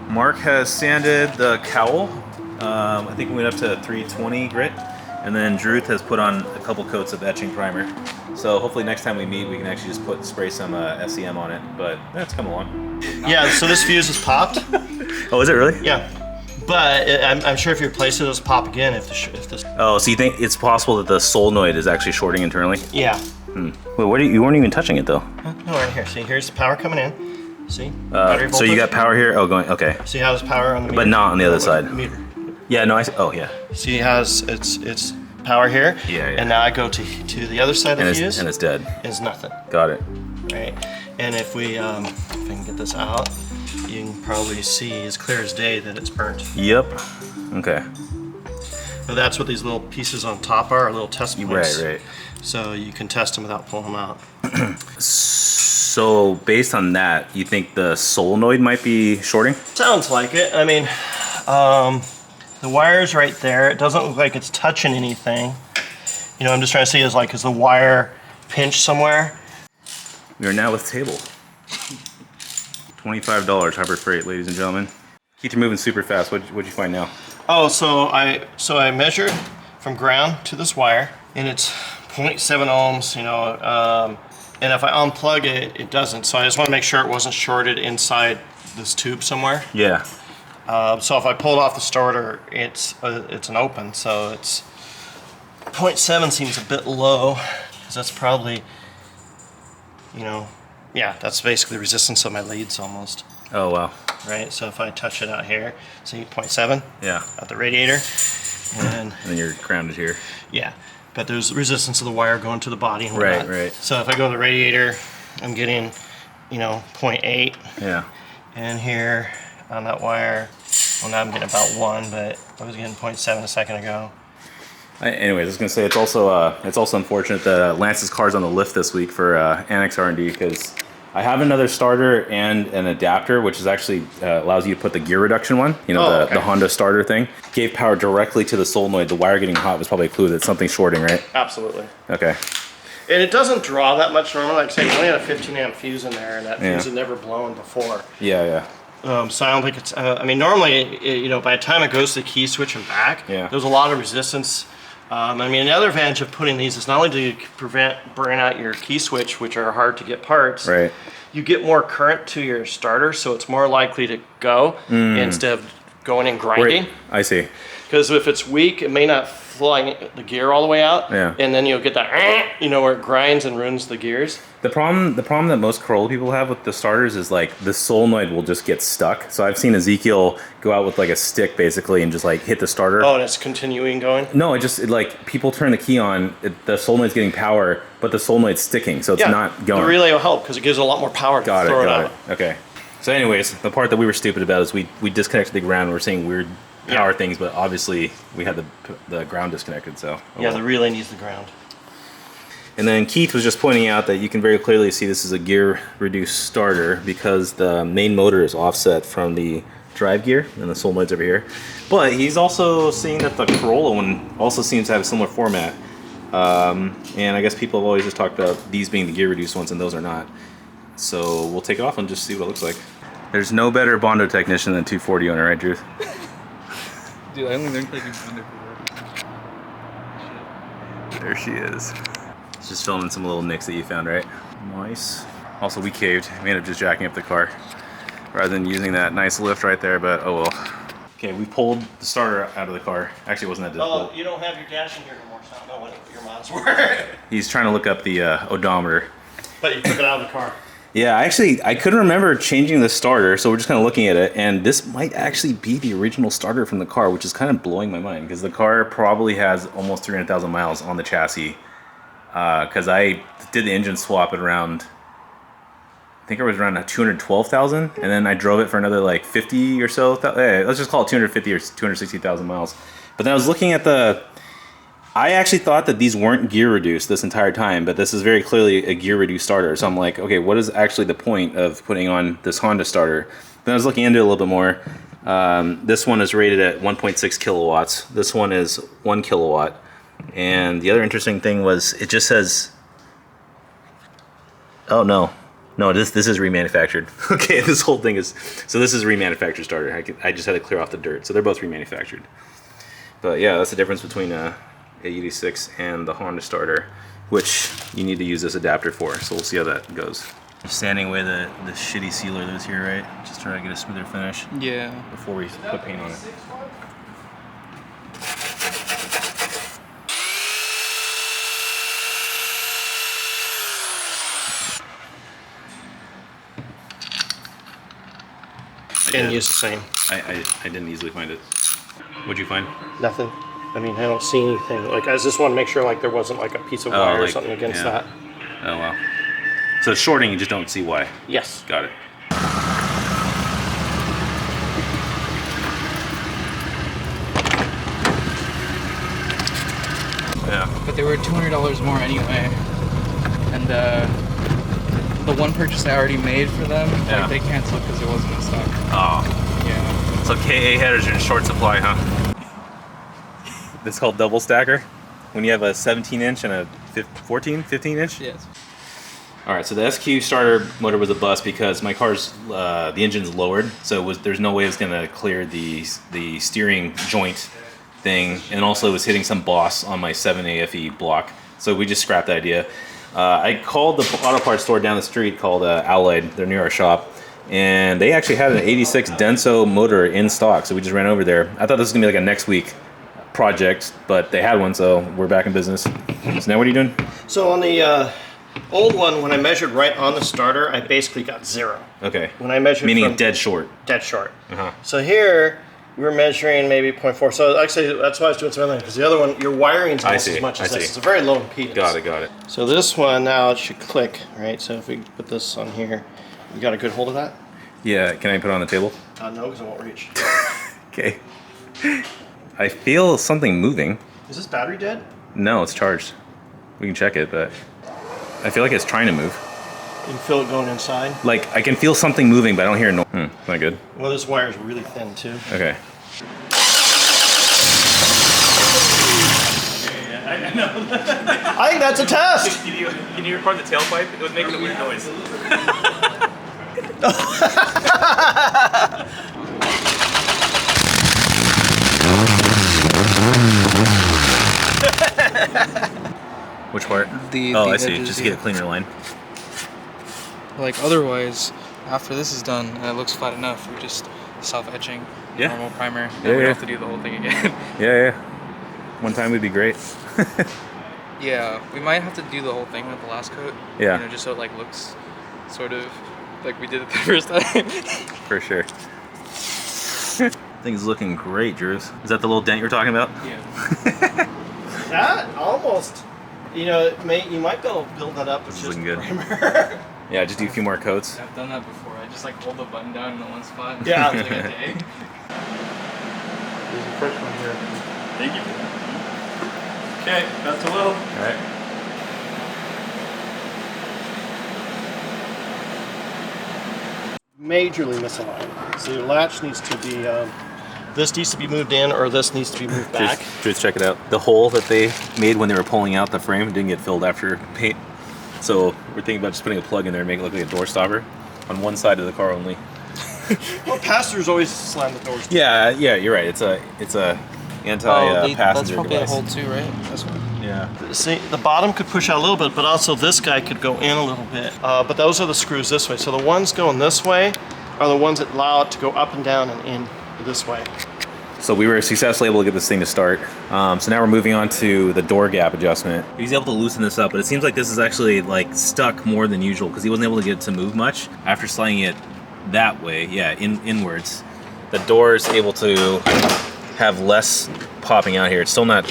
Mark has sanded the cowl. I think we went up to 320 grit. And then Dhruth has put on a couple coats of etching primer. So hopefully next time we meet, we can actually just spray some SEM on it. But that's come along. Yeah, so this fuse is popped. Oh, is it really? Yeah. But I'm sure if you replace it, it'll pop again if this... Oh, so you think it's possible that the solenoid is actually shorting internally? Yeah. Wait, what you weren't even touching it though? No, right here. See, here's the power coming in. See? So you got power here? Oh, going, okay. See how there's power on the meter? But not on the other side. Meter. Yeah, no, I see. Oh, yeah. See, it has its power here. Yeah, yeah. And now I go to the other side of the fuse. And it's dead. It's nothing. Got it. Right. And if we, if I can get this out, you can probably see as clear as day that it's burnt. Yep. Okay. So that's what these little pieces on top are little test points. Right. So you can test them without pulling them out. So based on that, you think the solenoid might be shorting? Sounds like it. I mean, the wire's right there. It doesn't look like it's touching anything. You know, I'm just trying to see is the wire pinched somewhere? We are now with table. $25 Harbor Freight, ladies and gentlemen. Keith, you're moving super fast. What'd you find now? Oh, so I measured from ground to this wire, and it's 0.7 ohms, you know, and if I unplug it, it doesn't. So I just want to make sure it wasn't shorted inside this tube somewhere. Yeah. So if I pulled off the starter, it's an open, so it's 0.7 seems a bit low, because that's probably, you know, yeah, that's basically the resistance of my leads almost. Oh, wow. Right, so if I touch it out here, see 0.7? Yeah. At the radiator. And then you're grounded here. Yeah, but there's resistance of the wire going to the body and whatnot. Right. So if I go to the radiator, I'm getting, you know, 0.8. Yeah. And here on that wire, well, now I'm getting about 1, but I was getting 0.7 a second ago. Anyways, I was gonna say it's also unfortunate that Lance's car's on the lift this week for Annex R&D, because I have another starter and an adapter, which is actually allows you to put the gear reduction one. You know, the Honda starter thing. Gave power directly to the solenoid. The wire getting hot was probably a clue that something's shorting, right? Absolutely. Okay. And it doesn't draw that much normally. Like I say, we only had a 15 amp fuse in there, and that fuse had never blown before. Yeah. So I don't think it's. I mean, normally, you know, by the time it goes to the key switch and back, there's a lot of resistance. I mean, the other advantage of putting these is not only do you prevent burning out your key switch, which are hard to get parts, right? You get more current to your starter, so it's more likely to go instead of going and grinding. Right. I see. Because if it's weak, it may not fly the gear all the way out, and then you'll get that, you know, where it grinds and ruins the gears. The problem that most Corolla people have with the starters is like the solenoid will just get stuck. So I've seen Ezekiel go out with like a stick basically and just like hit the starter. Oh, and it's continuing going? No, like people turn the key on, the solenoid's getting power, but the solenoid's sticking, so it's not going. The relay will help because it gives a lot more power to throw it out. Okay. So anyways, the part that we were stupid about is we disconnected the ground. We're seeing weird power things, but obviously we had the ground disconnected, so. The relay needs the ground. And then Keith was just pointing out that you can very clearly see this is a gear reduced starter because the main motor is offset from the drive gear and the solenoid's over here. But he's also seeing that the Corolla one also seems to have a similar format. And I guess people have always just talked about these being the gear reduced ones and those are not. So we'll take it off and just see what it looks like. There's no better Bondo technician than 240 owner, right, Dhruth? Dude, I only learned how to use Bondo for There she is. Just filming some little nicks that you found, right? Nice. Also, we caved. We ended up just jacking up the car rather than using that nice lift right there, but oh well. Okay, we pulled the starter out of the car. Actually, it wasn't that difficult. Oh, you don't have your dash in here anymore, so I don't know what your mods were. He's trying to look up the odometer. But you took it out of the car. Yeah, actually, I couldn't remember changing the starter, so we're just kind of looking at it, and this might actually be the original starter from the car, which is kind of blowing my mind, because the car probably has almost 300,000 miles on the chassis. Because I did the engine swap at around, I think it was around 212,000, and then I drove it for another like 50 or so. Let's just call it 250 or 260,000 miles. But then I was looking at I actually thought that these weren't gear reduced this entire time, but this is very clearly a gear reduced starter. So I'm like, okay, what is actually the point of putting on this Honda starter? Then I was looking into it a little bit more. This one is rated at 1.6 kilowatts. This one is 1 kilowatt. And the other interesting thing was it just says, oh no, No, this is remanufactured. Okay, this whole thing is... So this is remanufactured starter. I just had to clear off the dirt. So they're both remanufactured. But yeah, that's the difference between AE86 and the Honda starter, which you need to use this adapter for. So we'll see how that goes. Sanding away the shitty sealer that was here, right? Just trying to get a smoother finish. Yeah. Before we put paint on it. And use the same. I didn't easily find it. What'd you find? Nothing. I mean, I don't see anything. Like, I just want to make sure like there wasn't like a piece of wire or something against that. Oh wow. So it's shorting, you just don't see why. Yes. Got it. Yeah. But they were $200 more anyway. And the one purchase I already made for them, like, they canceled because it wasn't in stock. Oh. Yeah. So KA headers are in short supply, huh? This is called double stacker. When you have a 17-inch and a 15 inch? Yes. All right, so the SQ starter motor was a bust because my car's, the engine's lowered, so there's no way it's gonna clear the steering joint thing, and also it was hitting some boss on my 7 AFE block, so we just scrapped the idea. I called the auto parts store down the street called Allied, they're near our shop, and they actually had an 86 Denso motor in stock, so we just ran over there. I thought this was gonna be like a next week project, but they had one, so we're back in business. So now what are you doing? So on the old one, when I measured right on the starter, I basically got 0. Okay. When I measured meaning dead short. Dead short. Uh-huh. So here, we're measuring maybe 0.4. So actually, that's why I was doing something because the other one, your wiring's almost as much as this. It's a very low impedance. Got it. So this one now, it should click, right? So if we put this on here, you got a good hold of that? Yeah, can I put it on the table? No, because I won't reach. Okay. I feel something moving. Is this battery dead? No, it's charged. We can check it, but I feel like it's trying to move. You can feel it going inside? Like, I can feel something moving, but I don't hear no. Not good. Well, this wire is really thin, too. Okay. I know. I think that's a test! Can you record the tailpipe? It was making a weird noise. Which part? The I see. edges, Just to get a cleaner line. Like, otherwise, after this is done and it looks flat enough, we're just self-etching, normal primer, and we don't have to do the whole thing again. Yeah. One time would be great. Yeah, we might have to do the whole thing with the last coat. Yeah. You know, just so it like looks sort of like we did it the first time. For sure. Thing's looking great, Dhruth. Is that the little dent you were talking about? Yeah. That almost, you might be able to build that up with just looking good. primer. Yeah, just do a few more coats. I've done that before. I just like hold the button down in the one spot. Yeah. For like a day. There's a fresh one here. Thank you. Okay, that's a little. All right. Majorly misaligned. So your latch needs to be, this needs to be moved in or this needs to be moved back. Just check it out. The hole that they made when they were pulling out the frame didn't get filled after paint. So we're thinking about just putting a plug in there and make it look like a door stopper on one side of the car only. Well, passengers always slam the doors. Yeah, you're right. It's a anti-passenger that's probably device. a hole too, right? That's what. Yeah. See, the bottom could push out a little bit, but also this guy could go in a little bit. But those are the screws this way. So the ones going this way are the ones that allow it to go up and down and in this way. So we were successfully able to get this thing to start. So now we're moving on to the door gap adjustment. He's able to loosen this up, but it seems like this is actually like stuck more than usual because he wasn't able to get it to move much after sliding it that way. Yeah, inwards. The door is able to have less popping out here. It's still not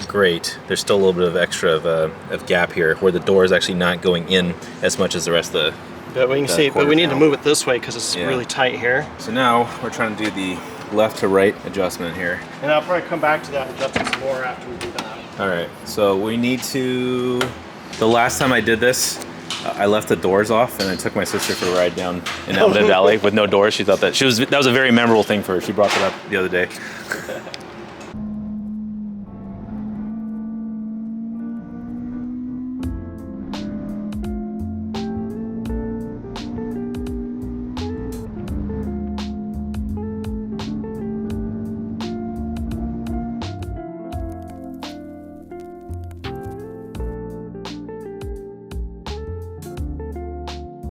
great. There's still a little bit of extra of gap here where the door is actually not going in as much as the rest of the. But we can see, but we need to move it this way because it's really tight here. So now we're trying to do the left to right adjustment here. And I'll probably come back to that and adjust it some more after we do that. All right, so we need to, the last time I did this, I left the doors off and I took my sister for a ride down in Elmwood Valley with no doors. She thought that was a very memorable thing for her. She brought that up the other day.